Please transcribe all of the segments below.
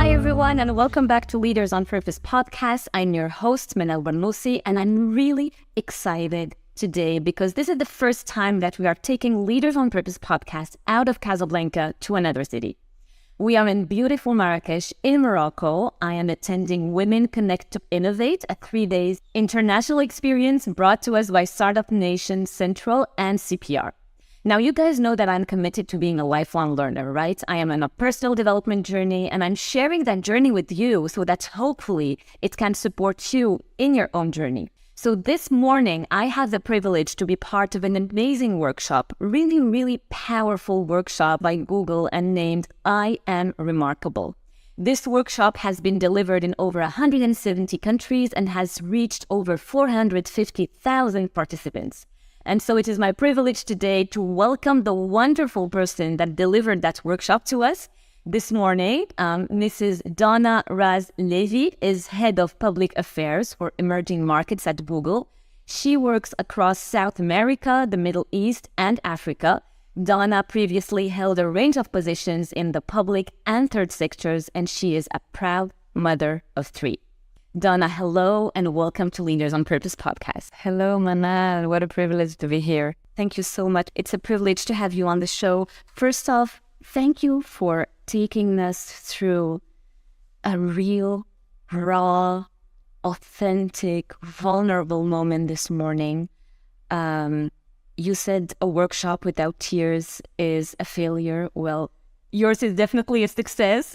Hi, everyone, and welcome back to Leaders on Purpose podcast. I'm your host, Manal Bernoussi, and I'm really excited today because this is the first time that we are taking Leaders on Purpose podcast out of Casablanca to another city. We are in beautiful Marrakesh in Morocco. I am attending Women Connect to Innovate, a 3-day international experience brought to us by Startup Nation Central and CPR. Now, you guys know that I'm committed to being a lifelong learner, right? I am on a personal development journey, and I'm sharing that journey with you so that hopefully it can support you in your own journey. So this morning, I have the privilege to be part of an amazing workshop, really powerful workshop by Google and named IAmRemarkable. This workshop has been delivered in over 170 countries and has reached over 450,000 participants. And so it is my privilege today to welcome the wonderful person that delivered that workshop to us. This morning, Mrs. Donna Raz Levy is Head of Public Affairs for Emerging Markets at Google. She works across South America, the Middle East, and Africa. Donna previously held a range of positions in the public and third sectors, and she is a proud mother of 3. Donna, hello, and welcome to Leaders on Purpose podcast. Hello, Manal. What a privilege to be here. Thank you so much. It's a privilege to have you on the show. First off, thank you for taking us through a real, raw, authentic, vulnerable moment this morning. You said a workshop without tears is a failure. Well, yours is definitely a success.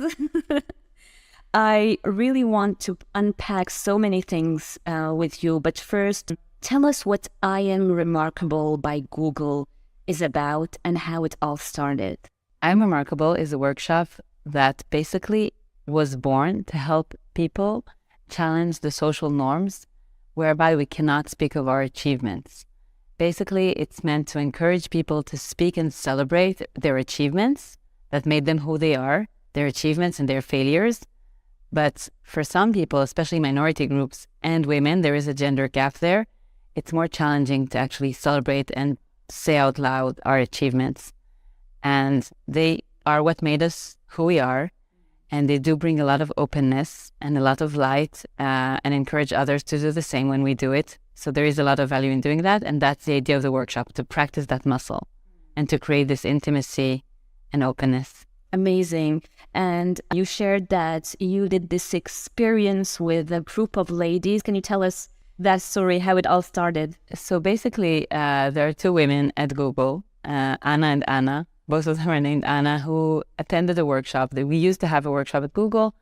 I really want to unpack so many things with you, but first, tell us what IAmRemarkable by Google is about and how it all started. IAmRemarkable is a workshop that basically was born to help people challenge the social norms whereby we cannot speak of our achievements. Basically, it's meant to encourage people to speak and celebrate their achievements that made them who they are, their achievements and their failures. But for some people, especially minority groups and women, there is a gender gap there. It's more challenging to actually celebrate and say out loud our achievements. And they are what made us who we are. And they do bring a lot of openness and a lot of light and encourage others to do the same when we do it. So there is a lot of value in doing that. And that's the idea of the workshop, to practice that muscle and to create this intimacy and openness. Amazing. And you shared that you did this experience with a group of ladies. Can you tell us that story, how it all started? So basically, there are 2 women at Google, Anna and Anna. Both of them are named Anna, who attended a workshop. We used to have a workshop at Google.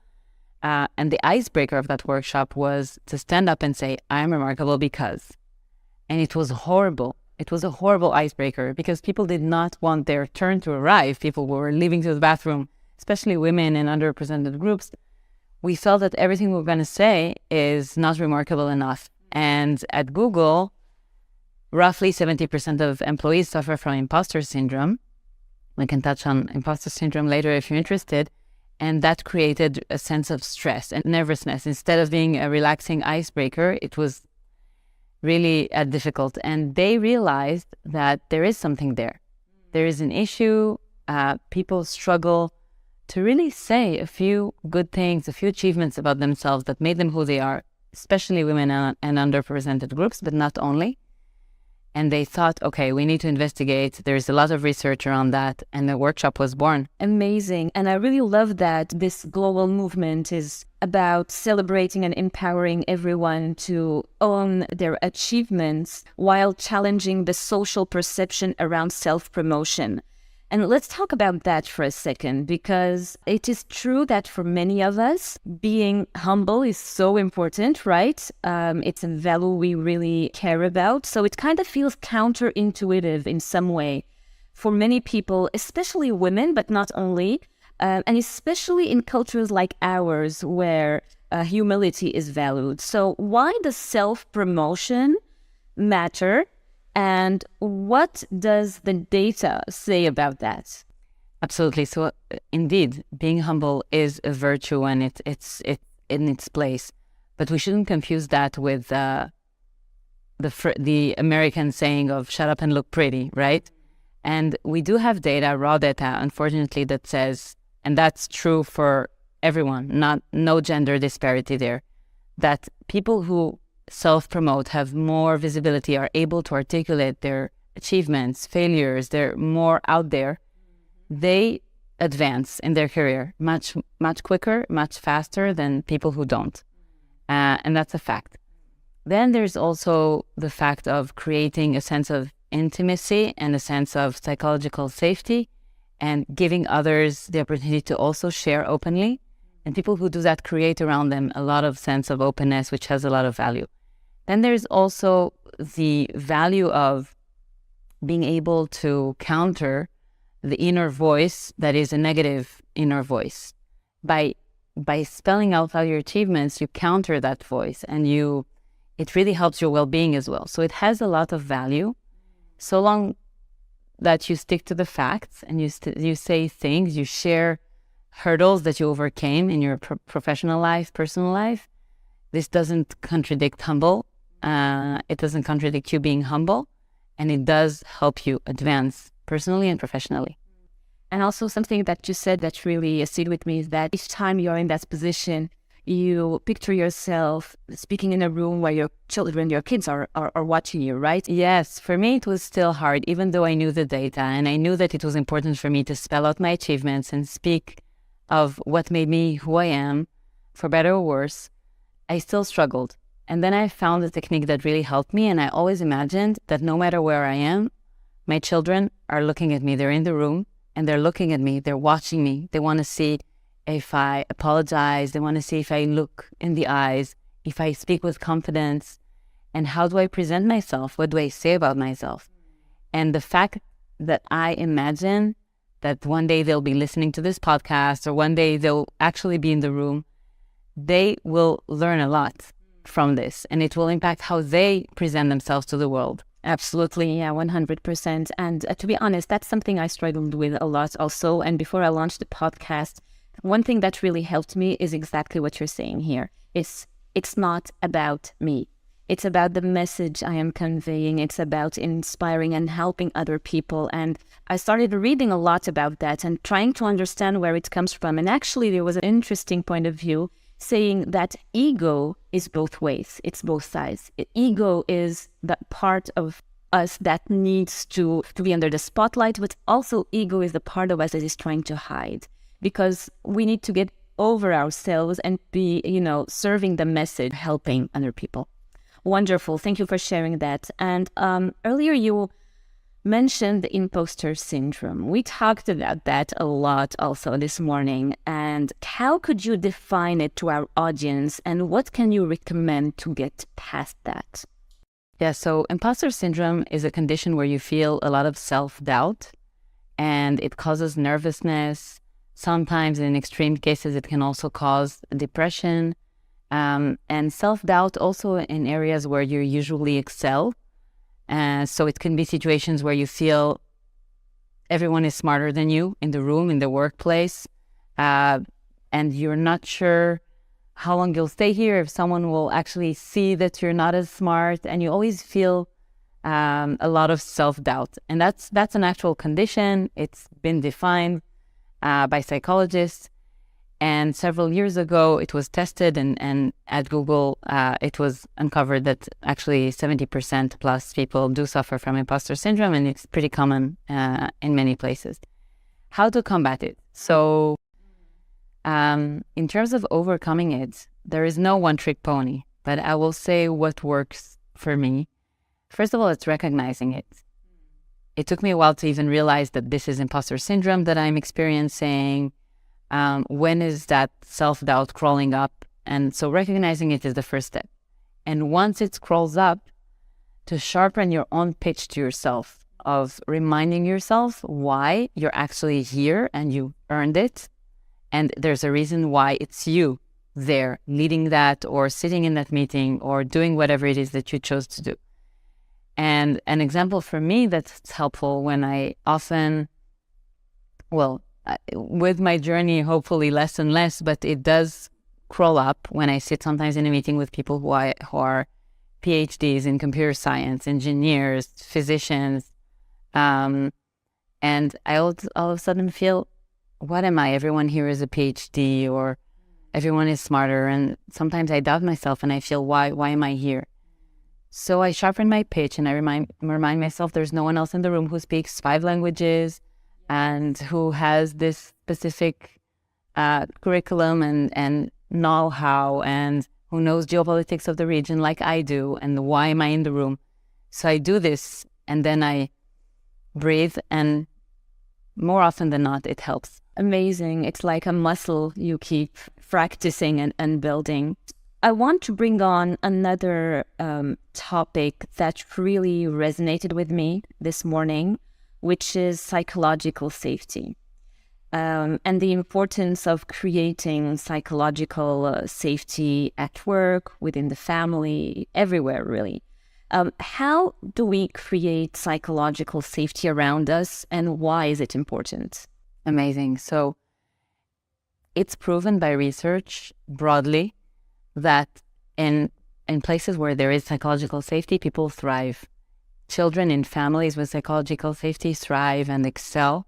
And the icebreaker of that workshop was to stand up and say, I'm remarkable because. And it was horrible. It was a horrible icebreaker because people did not want their turn to arrive. People were leaving to the bathroom, especially women and underrepresented groups. We felt that everything we were going to say is not remarkable enough. And at Google, roughly 70% of employees suffer from imposter syndrome. We can touch on imposter syndrome later if you're interested. And that created a sense of stress and nervousness. Instead of being a relaxing icebreaker, it was really difficult. And they realized that there is something there. There is an issue. People struggle to really say a few good things, a few achievements about themselves that made them who they are, especially women and underrepresented groups, but not only. And they thought, okay, we need to investigate. There's a lot of research around that. And the workshop was born. Amazing. And I really love that this global movement is about celebrating and empowering everyone to own their achievements while challenging the social perception around self-promotion. And let's talk about that for a second, because it is true that for many of us, being humble is so important, right? It's a value we really care about. So it kind of feels counterintuitive in some way for many people, especially women, but not only, and especially in cultures like ours where humility is valued. So why does self-promotion matter? And what does the data say about that? Absolutely. So indeed, being humble is a virtue and it's in its place. But we shouldn't confuse that with the American saying of shut up and look pretty, right? And we do have data, raw data, unfortunately, that says, and that's true for everyone, no gender disparity there, that people who self-promote have more visibility, are able to articulate their achievements, failures, they're more out there, they advance in their career much quicker, much faster than people who don't. And that's a fact. Then there's also the fact of creating a sense of intimacy and a sense of psychological safety and giving others the opportunity to also share openly. And people who do that create around them a lot of sense of openness, which has a lot of value. Then there's also the value of being able to counter the inner voice that is a negative inner voice. By spelling out all your achievements, you counter that voice, and it really helps your well-being as well. So it has a lot of value, so long that you stick to the facts and you say things, you share hurdles that you overcame in your professional life, personal life. This doesn't contradict humble. It doesn't contradict you being humble, and it does help you advance personally and professionally. And also something that you said that really stayed with me is that each time you're in that position, you picture yourself speaking in a room where your children, your kids are watching you, right? Yes, for me it was still hard, even though I knew the data and I knew that it was important for me to spell out my achievements and speak of what made me who I am, for better or worse. I still struggled. And then I found a technique that really helped me, and I always imagined that no matter where I am, my children are looking at me. They're in the room and they're looking at me. They're watching me. They want to see if I apologize. They want to see if I look in the eyes, if I speak with confidence, and how do I present myself? What do I say about myself? And the fact that I imagine that one day they'll be listening to this podcast or one day they'll actually be in the room, they will learn a lot from this, and it will impact how they present themselves to the world. Absolutely, yeah, 100%. And to be honest, that's something I struggled with a lot also. And before I launched the podcast, one thing that really helped me is exactly what you're saying here. It's not about me. It's about the message I am conveying. It's about inspiring and helping other people. And I started reading a lot about that and trying to understand where it comes from. And actually, there was an interesting point of view saying that ego is both ways. It's both sides. Ego is that part of us that needs to be under the spotlight, but also ego is the part of us that is trying to hide, because we need to get over ourselves and be, serving the message, helping other people. Wonderful. Thank you for sharing that. And earlier you mentioned the imposter syndrome. We talked about that a lot also this morning. And how could you define it to our audience, and what can you recommend to get past that? Yeah, so imposter syndrome is a condition where you feel a lot of self-doubt, and it causes nervousness. Sometimes in extreme cases, it can also cause depression, and self-doubt also in areas where you usually excel. So it can be situations where you feel everyone is smarter than you in the room, in the workplace, and you're not sure how long you'll stay here, if someone will actually see that you're not as smart, and you always feel a lot of self-doubt. And that's an actual condition. It's been defined by psychologists. And several years ago, it was tested, and at Google, it was uncovered that actually 70% plus people do suffer from imposter syndrome, and it's pretty common in many places. How to combat it? So in terms of overcoming it, there is no one-trick pony, but I will say what works for me. First of all, it's recognizing it. It took me a while to even realize that this is imposter syndrome that I'm experiencing. When is that self-doubt crawling up? And so recognizing it is the first step. And once it crawls up, to sharpen your own pitch to yourself, of reminding yourself why you're actually here and you earned it. And there's a reason why it's you there leading that, or sitting in that meeting, or doing whatever it is that you chose to do. And an example for me that's helpful when I often, with my journey, hopefully less and less, but it does crawl up when I sit sometimes in a meeting with people who are PhDs in computer science, engineers, physicians, and I all of a sudden feel, what am I? Everyone here is a PhD, or everyone is smarter, and sometimes I doubt myself and I feel, why am I here? So I sharpen my pitch and I remind myself there's no one else in the room who speaks 5 languages and who has this specific curriculum and know-how and who knows geopolitics of the region like I do, and why am I in the room? So I do this, and then I breathe, and more often than not, it helps. Amazing. It's like a muscle you keep practicing and building. I want to bring on another topic that really resonated with me this morning, which is psychological safety. And the importance of creating psychological safety at work, within the family, everywhere, really. How do we create psychological safety around us, and why is it important? Amazing. So it's proven by research broadly that in places where there is psychological safety, people thrive. Children in families with psychological safety thrive and excel.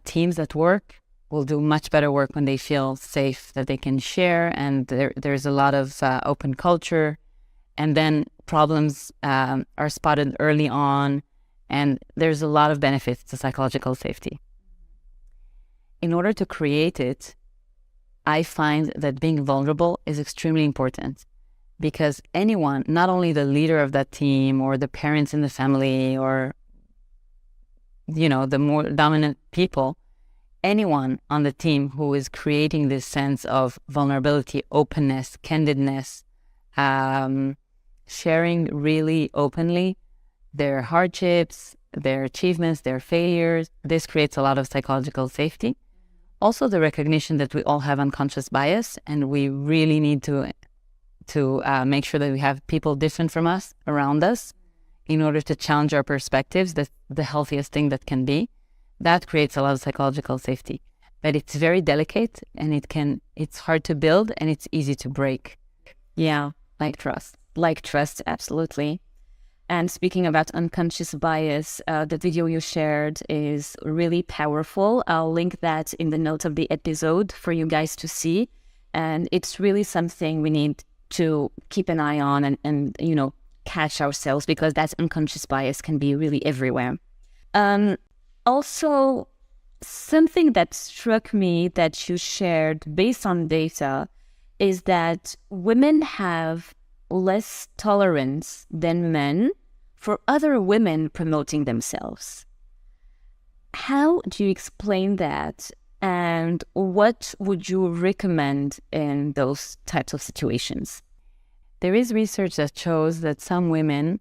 Teams at work will do much better work when they feel safe, that they can share, and there's a lot of open culture. And then problems are spotted early on, and there's a lot of benefits to psychological safety. In order to create it, I find that being vulnerable is extremely important, because anyone, not only the leader of that team or the parents in the family or the more dominant people, anyone on the team who is creating this sense of vulnerability, openness, candidness, sharing really openly their hardships, their achievements, their failures, this creates a lot of psychological safety. Also, the recognition that we all have unconscious bias, and we really need to make sure that we have people different from us around us in order to challenge our perspectives. That's the healthiest thing that can be. That creates a lot of psychological safety. But it's very delicate, and it's hard to build, and it's easy to break. Yeah, like trust. Like trust, absolutely. And speaking about unconscious bias, the video you shared is really powerful. I'll link that in the notes of the episode for you guys to see. And it's really something we need to keep an eye on and catch ourselves, because that unconscious bias can be really everywhere. Also, something that struck me that you shared based on data is that women have less tolerance than men for other women promoting themselves. How do you explain that? And what would you recommend in those types of situations? There is research that shows that some women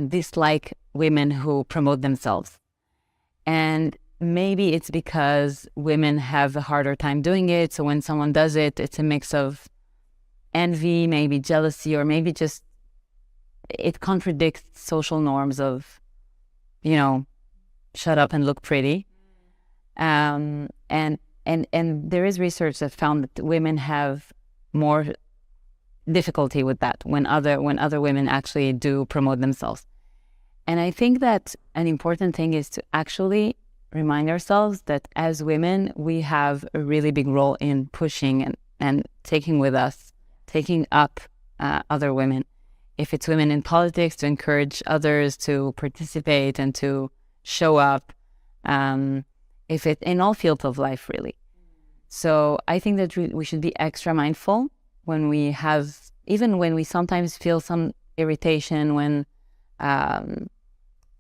dislike women who promote themselves. And maybe it's because women have a harder time doing it. So when someone does it, it's a mix of envy, maybe jealousy, or maybe just it contradicts social norms of, shut up and look pretty. And there is research that found that women have more difficulty with that when other women actually do promote themselves. And I think that an important thing is to actually remind ourselves that as women, we have a really big role in pushing and taking up other women. If it's women in politics, to encourage others to participate and to show up, if it in all fields of life, really. So I think that we should be extra mindful when we sometimes feel some irritation when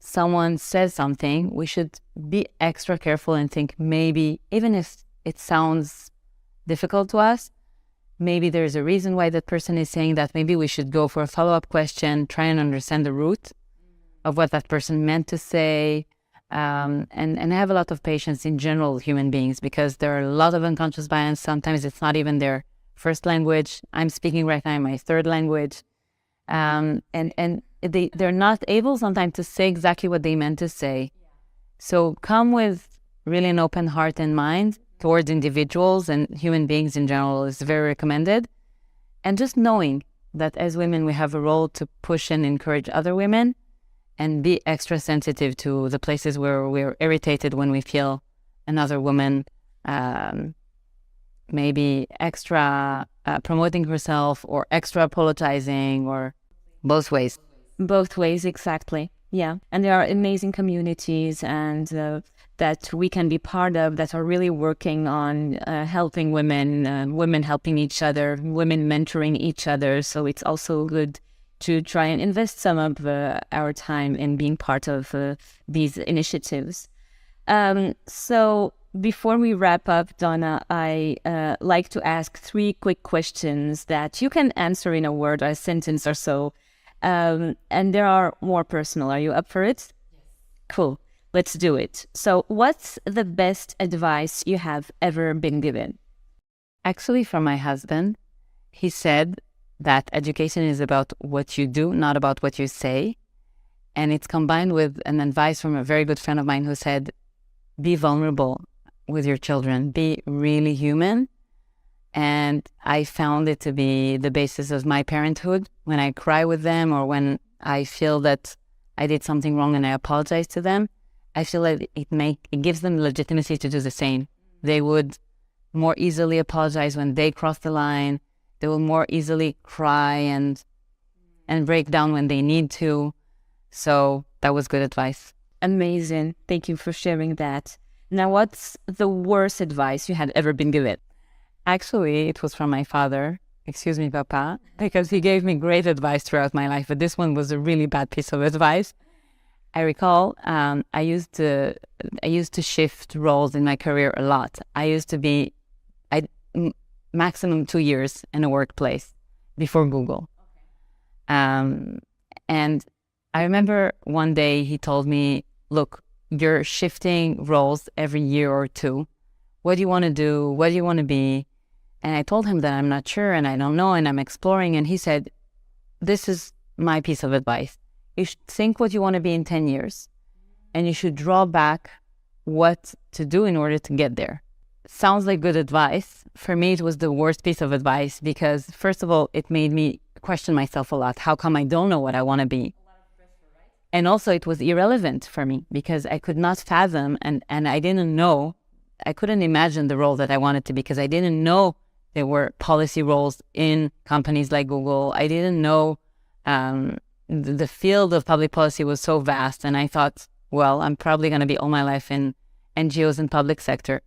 someone says something. We should be extra careful and think, maybe, even if it sounds difficult to us, maybe there's a reason why that person is saying that. Maybe we should go for a follow-up question, try and understand the root of what that person meant to say. And have a lot of patience in general, human beings, because there are a lot of unconscious bias. Sometimes it's not even their first language. I'm speaking right now in my third language. And they're not able sometimes to say exactly what they meant to say. So come with really an open heart and mind towards individuals and human beings in general is very recommended. And just knowing that as women, we have a role to push and encourage other women, and be extra sensitive to the places where we're irritated when we feel another woman maybe extra promoting herself or extra apologizing, or both ways. Both ways, exactly. Yeah. And there are amazing communities and that we can be part of that are really working on helping women, women helping each other, women mentoring each other. So it's also good to try and invest some of our time in being part of these initiatives. So before we wrap up, Donna, I like to ask 3 quick questions that you can answer in a word or a sentence or so. And they are more personal. Are you up for it? Yes. Cool. Let's do it. So what's the best advice you have ever been given? Actually, from my husband. He said that education is about what you do, not about what you say. And it's combined with an advice from a very good friend of mine who said, be vulnerable with your children, be really human. And I found it to be the basis of my parenthood. When I cry with them or when I feel that I did something wrong and I apologize to them, I feel like it gives them legitimacy to do the same. They would more easily apologize when they cross the line. They will more easily cry and break down when they need to. So that was good advice. Amazing. Thank you for sharing that. Now, what's the worst advice you had ever been given? Actually, it was from my father. Excuse me, Papa, because he gave me great advice throughout my life, but this one was a really bad piece of advice. I recall I used to shift roles in my career a lot. I used to be maximum 2 years in a workplace before Google. And I remember one day he told me, look, you're shifting roles every year or two. What do you want to do? What do you want to be? And I told him that I'm not sure and I don't know and I'm exploring. And he said, this is my piece of advice. You should think what you want to be in 10 years and you should draw back what to do in order to get there. Sounds like good advice. For me, it was the worst piece of advice because, first of all, it made me question myself a lot. How come I don't know what I want to be? And also it was irrelevant for me because I could not fathom and I didn't know, I couldn't imagine the role that I wanted to be because I didn't know there were policy roles in companies like Google. I didn't know the field of public policy was so vast. And I thought, well, I'm probably going to be all my life in NGOs and public sector.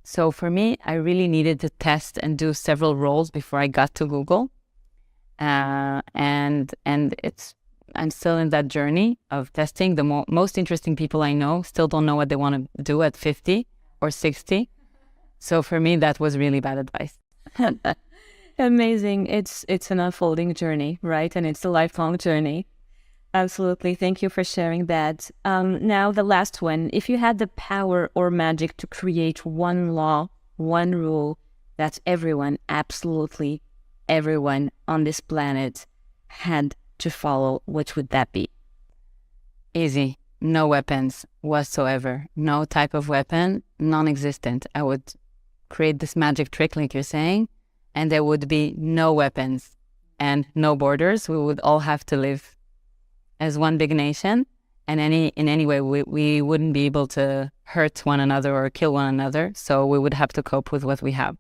So for me, I really needed to test and do several roles before I got to Google. And I'm still in that journey of testing. The most interesting people I know still don't know what they want to do at 50 or 60. So for me, that was really bad advice. Amazing. It's an unfolding journey, right? And it's a lifelong journey. Absolutely. Thank you for sharing that. Now, the last one. If you had the power or magic to create one law, one rule that everyone, absolutely everyone on this planet had to follow, which would that be? Easy. No weapons whatsoever. No type of weapon, non-existent. I would create this magic trick like you're saying, and there would be no weapons and no borders. We would all have to live as one big nation, and in any way we wouldn't be able to hurt one another or kill one another, so we would have to cope with what we have.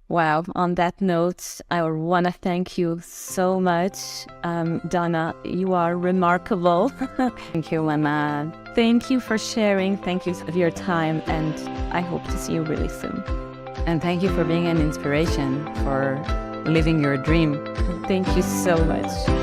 Wow. On that note, I want to thank you so much. Donna, you are remarkable. Thank you, Manal. Thank you for sharing. Thank you for your time. And I hope to see you really soon. And thank you for being an inspiration, for living your dream. Thank you so much.